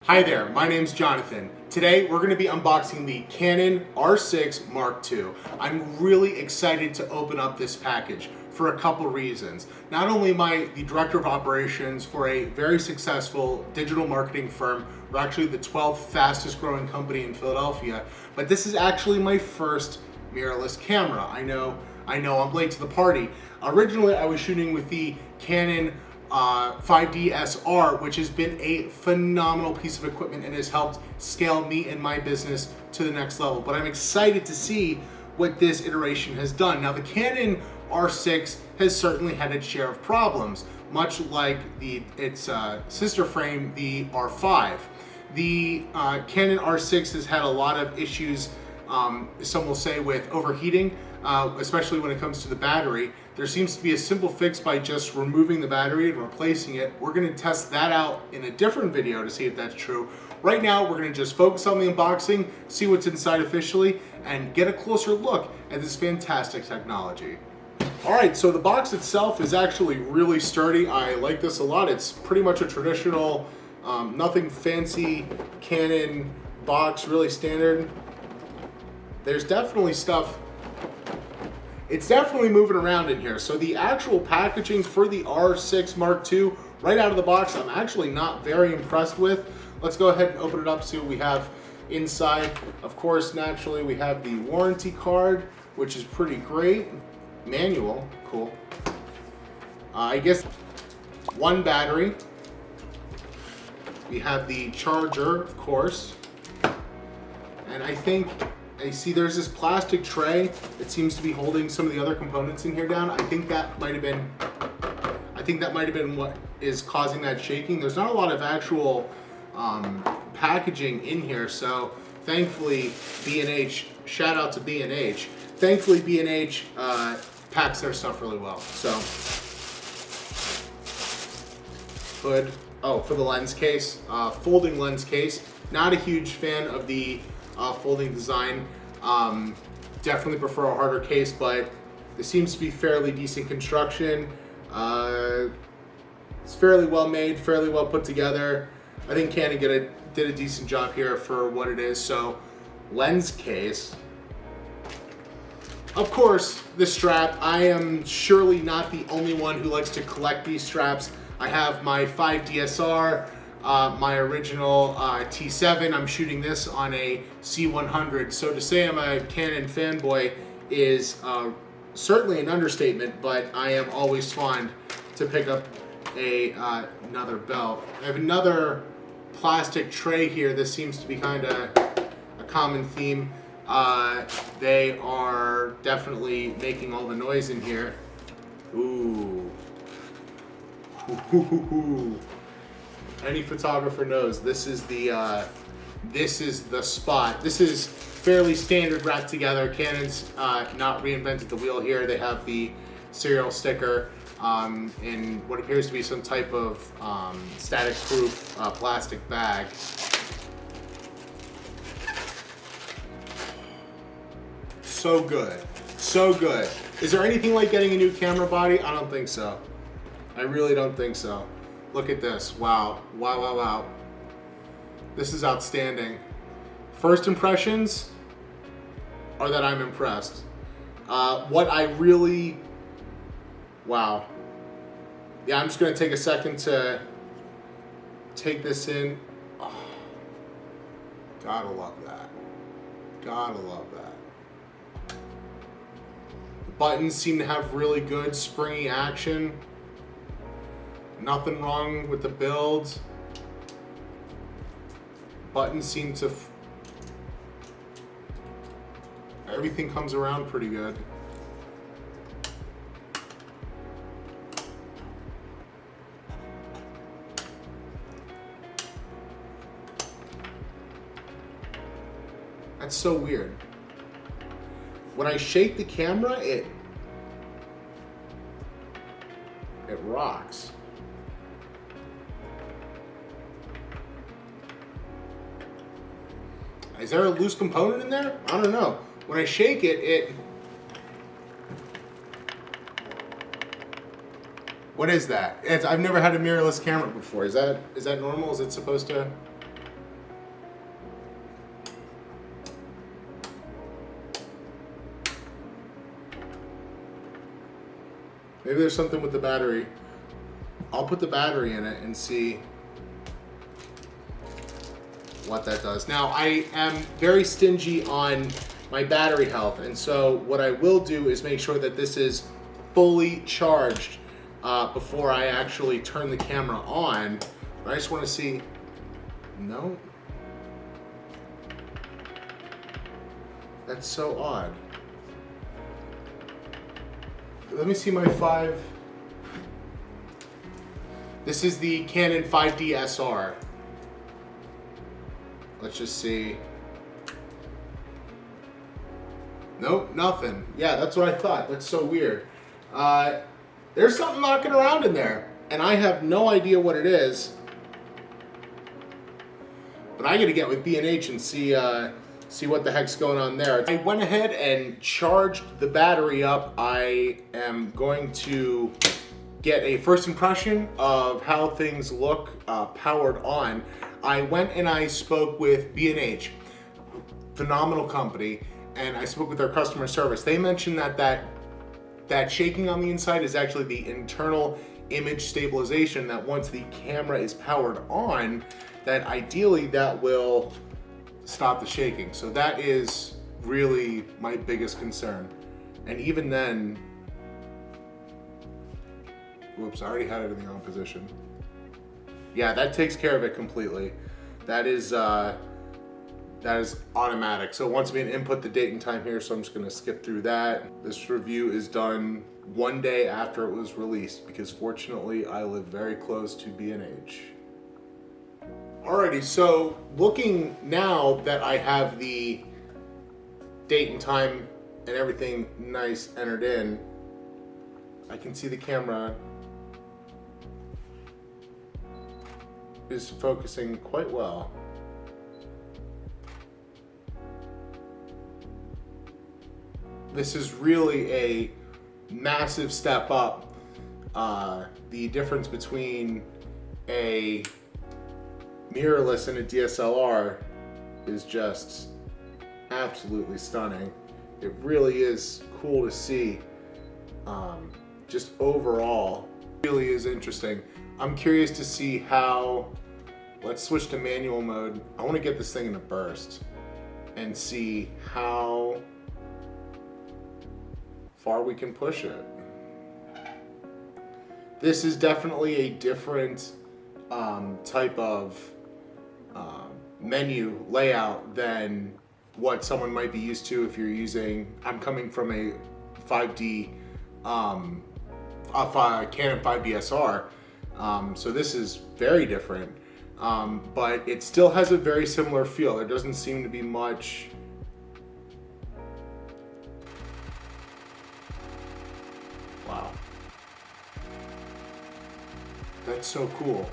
Hi there, my name's Jonathan. Today we're going to be unboxing the Canon R6 Mark II. I'm really excited to open up this package for a couple reasons. Not only am I the director of operations for a very successful digital marketing firm, we're actually the 12th fastest growing company in Philadelphia, but this is actually my first mirrorless camera. I know I'm late to the party. Originally I was shooting with the Canon 5D SR, which has been a phenomenal piece of equipment and has helped scale me and my business to the next level. But I'm excited to see what this iteration has done. Now, the Canon R6 has certainly had its share of problems, much like its sister frame, the R5. The Canon R6 has had a lot of issues, some will say, with overheating, especially when it comes to the battery. There seems to be a simple fix by just removing the battery and replacing it. We're going to test that out in a different video to see if that's true. Right now, we're going to just focus on the unboxing, see what's inside officially, and get a closer look at this fantastic technology. All right, so the box itself is actually really sturdy. I like this a lot. It's pretty much a traditional, nothing fancy Canon box, really standard. There's definitely stuff. It's definitely moving around in here. So the actual packaging for the R6 Mark II, right out of the box, I'm actually not very impressed with. Let's go ahead and open it up, see what we have inside. Of course, naturally, we have the warranty card, which is pretty great. Manual, cool. I guess one battery. We have the charger, of course. And I see there's this plastic tray that seems to be holding some of the other components in here down. I think that might have been what is causing that shaking. There's not a lot of actual packaging in here, so thankfully B&H, shout out to B&H. Thankfully B&H packs their stuff really well. So hood, for the lens case, folding lens case. Not a huge fan of the folding design. Definitely prefer a harder case, but this seems to be fairly decent construction. It's fairly well made, fairly well put together. I think Canon did a decent job here for what it is. So, lens case. Of course, the strap. I am surely not the only one who likes to collect these straps. I have my 5DSR, my original T7. I'm shooting this on a C100. So to say I'm a Canon fanboy is certainly an understatement, but I am always fond to pick up another belt. I have another plastic tray here. This seems to be kind of a common theme. They are definitely making all the noise in here. Ooh. Any photographer knows this is the spot. This is fairly standard wrapped together. Canon's not reinvented the wheel here. They have the serial sticker in what appears to be some type of static-proof plastic bag. So good, so good. Is there anything like getting a new camera body? I don't think so. I really don't think so. Look at this. Wow. Wow, wow, wow. This is outstanding. First impressions are that I'm impressed. What I really... Wow. Yeah, I'm just going to take a second to take this in. Oh, gotta love that. Gotta love that. The buttons seem to have really good springy action. Nothing wrong with the build. Buttons seem to... everything comes around pretty good. That's so weird. When I shake the camera, it rocks. Is there a loose component in there? I don't know. When I shake it, what is that? I've never had a mirrorless camera before. Is that normal? Is it supposed to? Maybe there's something with the battery. I'll put the battery in it and see what that does. Now, I am very stingy on my battery health, and so what I will do is make sure that this is fully charged before I actually turn the camera on. But I just want to see. No. That's so odd. Let me see my 5. This is the Canon 5D SR. Let's just see. Nope, nothing. Yeah, that's what I thought. That's so weird. There's something knocking around in there, and I have no idea what it is. But I gotta get with B&H and see what the heck's going on there. I went ahead and charged the battery up. I am going to get a first impression of how things look powered on. I went and I spoke with B&H, phenomenal company, and I spoke with their customer service. They mentioned that shaking on the inside is actually the internal image stabilization, that once the camera is powered on, that ideally that will stop the shaking. So that is really my biggest concern. And even then, whoops, I already had it in the on position. Yeah, that takes care of it completely. That is automatic. So once we input the date and time here, so I'm just gonna skip through that. This review is done one day after it was released because fortunately I live very close to B&H. Alrighty, so looking now that I have the date and time and everything nice entered in, I can see the camera is focusing quite well. This is really a massive step up. The difference between a mirrorless and a DSLR is just absolutely stunning. It really is cool to see. Just overall, really is interesting. I'm curious to see how, let's switch to manual mode. I want to get this thing in a burst and see how far we can push it. This is definitely a different type of menu layout than what someone might be used to if you're using, I'm coming from a 5D, Canon 5D SR. So this is very different, but it still has a very similar feel. There doesn't seem to be much wow. That's so cool.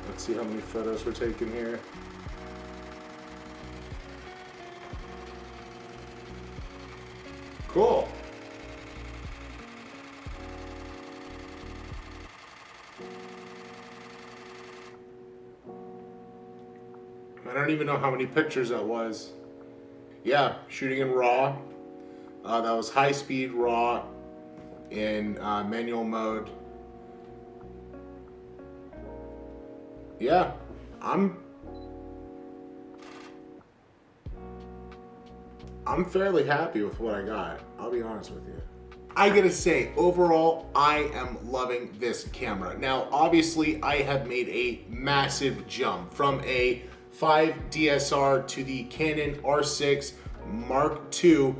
Let's see how many photos we're taking here. Cool. I don't even know how many pictures that was. Yeah, shooting in RAW. That was high speed RAW in manual mode. Yeah, I'm fairly happy with what I got. I'll be honest with you. I gotta say, overall, I am loving this camera. Now, obviously, I have made a massive jump from a 5 DSR to the Canon R6 Mark II.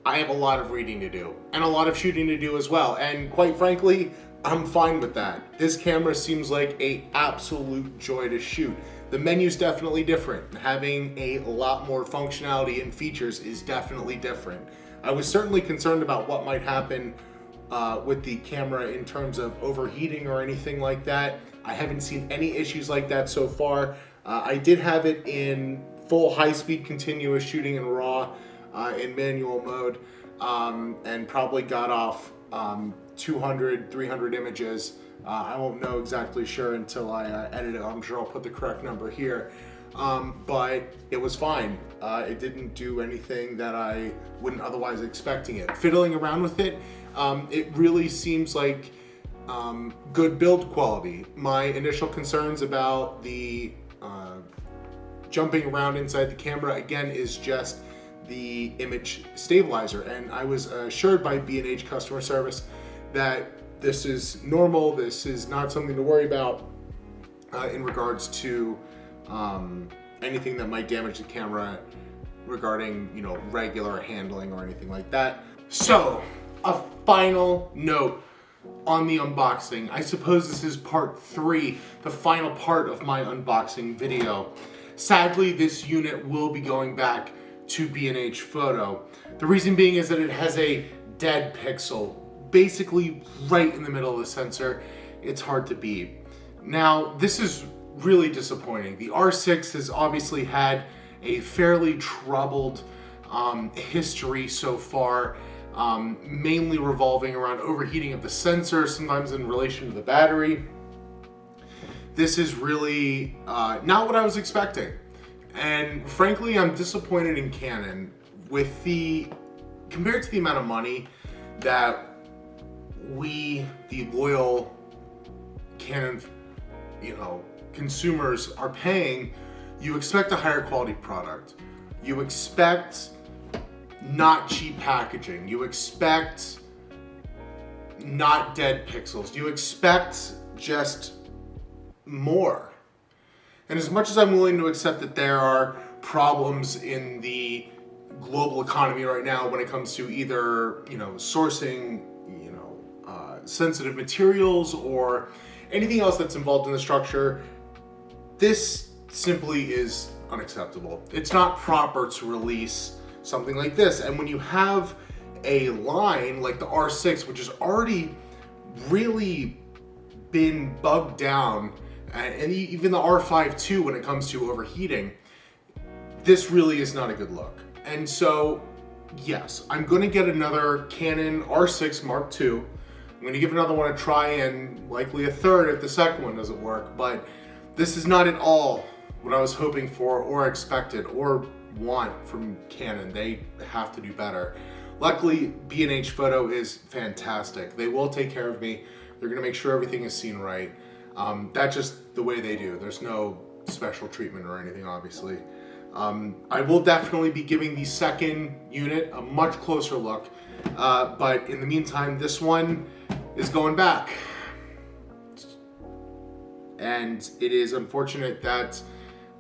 I have a lot of reading to do and a lot of shooting to do as well. And quite frankly, I'm fine with that. This camera seems like an absolute joy to shoot. The menu's definitely different. Having a lot more functionality and features is definitely different. I was certainly concerned about what might happen with the camera in terms of overheating or anything like that. I haven't seen any issues like that so far. I did have it in full high-speed continuous shooting in RAW in manual mode, and probably got off 200, 300 images. I won't know exactly sure until I edit it. I'm sure I'll put the correct number here. but it was fine. It didn't do anything that I wouldn't otherwise expecting it. Fiddling around with it, it really seems like good build quality. My initial concerns about the jumping around inside the camera, again, is just the image stabilizer. And I was assured by B&H customer service that this is normal, this is not something to worry about in regards to anything that might damage the camera regarding, you know, regular handling or anything like that. So, a final note on the unboxing. I suppose this is part 3, the final part of my unboxing video. Sadly, this unit will be going back to B&H Photo. The reason being is that it has a dead pixel, basically right in the middle of the sensor. It's hard to beat. Now, this is really disappointing. The R6 has obviously had a fairly troubled history so far, mainly revolving around overheating of the sensor, sometimes in relation to the battery. This is really not what I was expecting. And frankly, I'm disappointed in Canon with compared to the amount of money that we, the loyal Canon, you know, consumers are paying. You expect a higher quality product. You expect not cheap packaging. You expect not dead pixels. You expect just more. And as much as I'm willing to accept that there are problems in the global economy right now when it comes to either, you know, sourcing, you know, sensitive materials or anything else that's involved in the structure, this simply is unacceptable. It's not proper to release something like this. And when you have a line like the R6, which has already really been bugged down, and even the R5 too when it comes to overheating, this really is not a good look. And so, yes, I'm gonna get another Canon R6 Mark II. I'm gonna give another one a try, and likely a third if the second one doesn't work, but this is not at all what I was hoping for or expected or want from Canon. They have to do better. Luckily, B&H Photo is fantastic. They will take care of me. They're gonna make sure everything is seen right. That's just the way they do. There's no special treatment or anything, obviously. I will definitely be giving the second unit a much closer look, but in the meantime, this one is going back. And it is unfortunate that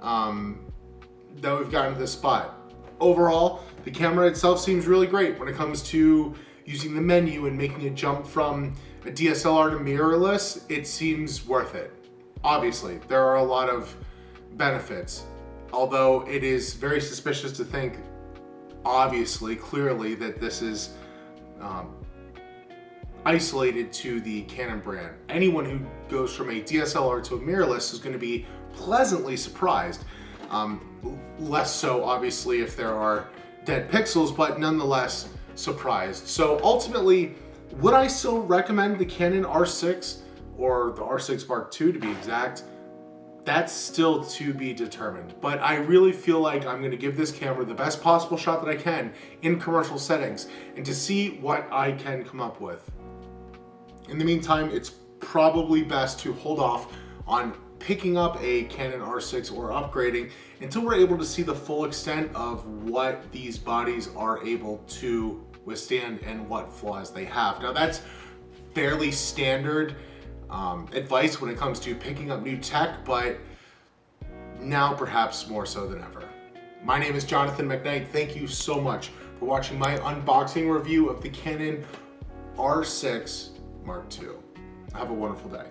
we've gotten to this spot. Overall, the camera itself seems really great when it comes to using the menu and making a jump from a DSLR to mirrorless. It seems worth it. Obviously, there are a lot of benefits, although it is very suspicious to think, obviously, clearly, that this is isolated to the Canon brand. Anyone who goes from a DSLR to a mirrorless is going to be pleasantly surprised. Less so, obviously, if there are dead pixels, but nonetheless surprised. So ultimately, would I still recommend the Canon R6 or the R6 Mark II to be exact? That's still to be determined. But I really feel like I'm gonna give this camera the best possible shot that I can in commercial settings and to see what I can come up with. In the meantime, it's probably best to hold off on picking up a Canon R6 or upgrading until we're able to see the full extent of what these bodies are able to withstand and what flaws they have. Now, that's fairly standard advice when it comes to picking up new tech, but now perhaps more so than ever. My name is Jonathan McKnight. Thank you so much for watching my unboxing review of the Canon R6 Mark II. Have a wonderful day.